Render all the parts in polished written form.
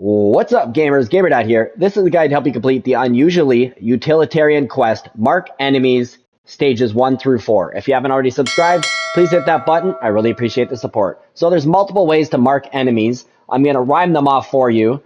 What's up, gamers? GamerDad here. This is the guide to help you complete the unusually utilitarian quest, Mark Enemies, stages 1 through 4. If you haven't already subscribed, please hit that button. I really appreciate the support. So there's multiple ways to mark enemies. I'm going to rhyme them off for you.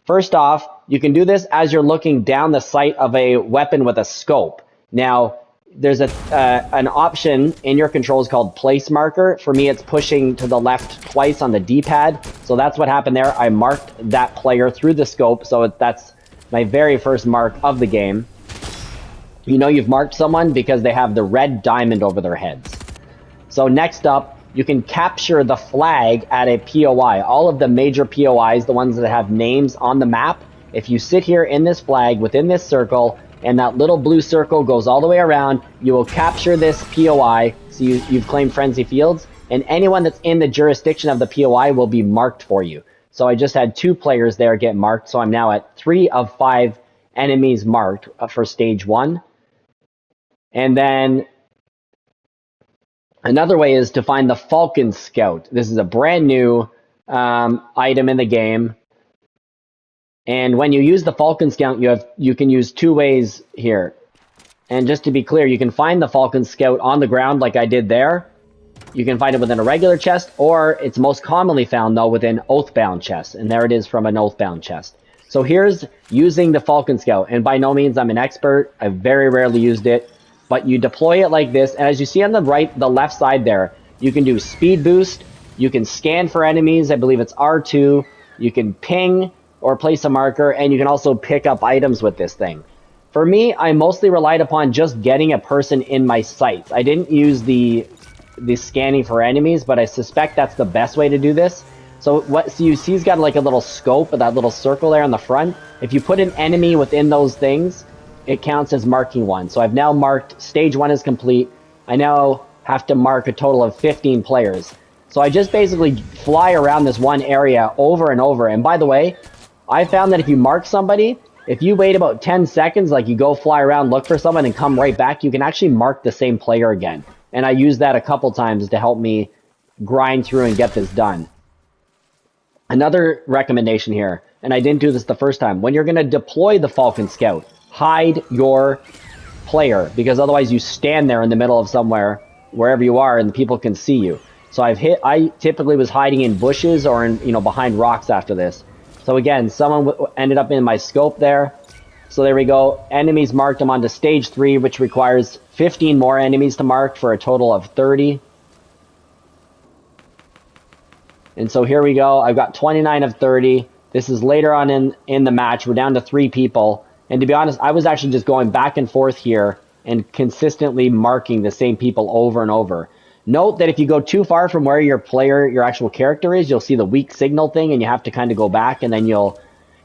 First off, you can do this as you're looking down the sight of a weapon with a scope. Now, there's an option in your controls called place marker. For me, it's pushing to the left twice on the D-pad. So that's what happened there. I marked that player through the scope. So that's my very first mark of the game. You know you've marked someone because they have the red diamond over their heads. So next up, you can capture the flag at a POI. All of the major POIs, the ones that have names on the map, if you sit here in this flag within this circle, and that little blue circle goes all the way around, you will capture this POI, so you've claimed Frenzy Fields, and anyone that's in the jurisdiction of the POI will be marked for you. So I just had 2 players there get marked, so I'm now at 3 of 5 enemies marked for stage 1. And then another way is to find the Falcon Scout. This is a brand new item in the game. And when you use the Falcon Scout, you can use 2 ways here. And just to be clear, you can find the Falcon Scout on the ground like I did there. You can find it within a regular chest, or it's most commonly found, though, within Oathbound chests. And there it is from an Oathbound chest. So here's using the Falcon Scout. And by no means I'm an expert. I've very rarely used it. But you deploy it like this. And as you see on the left side there, you can do speed boost. You can scan for enemies. I believe it's R2. You can ping or place a marker, and you can also pick up items with this thing. For me, I mostly relied upon just getting a person in my sights. I didn't use the scanning for enemies, but I suspect that's the best way to do this. So you see he's got like a little scope with that little circle there on the front. If you put an enemy within those things, it counts as marking one. So I've now marked stage 1 is complete. I now have to mark a total of 15 players. So I just basically fly around this one area over and over. And by the way, I found that if you mark somebody, if you wait about 10 seconds, like you go fly around, look for someone, and come right back, you can actually mark the same player again. And I used that a couple times to help me grind through and get this done. Another recommendation here, and I didn't do this the first time, when you're going to deploy the Falcon Scout, hide your player, because otherwise you stand there in the middle of somewhere, wherever you are, and people can see you. So I typically was hiding in bushes or in, behind rocks after this. So again, someone ended up in my scope there. So there we go. Enemies marked. I'm on to stage 3, which requires 15 more enemies to mark for a total of 30. And so here we go. I've got 29 of 30. This is later on in the match. We're down to 3 people. And to be honest, I was actually just going back and forth here and consistently marking the same people over and over. Note that if you go too far from where your actual character is, you'll see the weak signal thing, and you have to kind of go back, and then you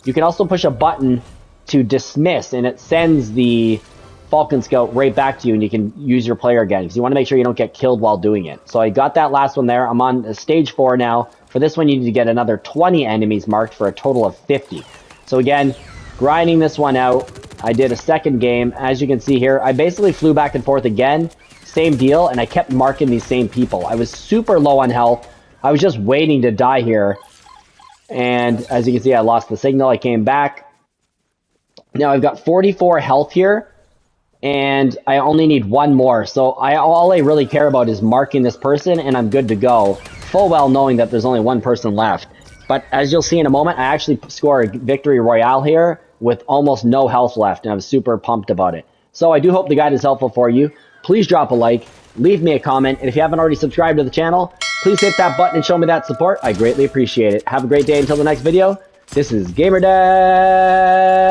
can also push a button to dismiss, and it sends the Falcon Scout right back to you, and you can use your player again, because you want to make sure you don't get killed while doing it. So I got that last one there. I'm on stage 4 now. For this one, you need to get another 20 enemies marked for a total of 50. So again, grinding this one out. I did a second game. As you can see here, I basically flew back and forth again. Same deal, and I kept marking these same people. I was super low on health. I was just waiting to die here. And as you can see, I lost the signal. I came back. Now I've got 44 health here, and I only need 1 more. So all I really care about is marking this person, and I'm good to go. Full well knowing that there's only 1 person left. But as you'll see in a moment, I actually score a victory royale here with almost no health left, and I'm super pumped about it. So I do hope the guide is helpful for you. Please drop a like, leave me a comment, and if you haven't already subscribed to the channel, please hit that button and show me that support. I greatly appreciate it. Have a great day until the next video. This is GamerDad.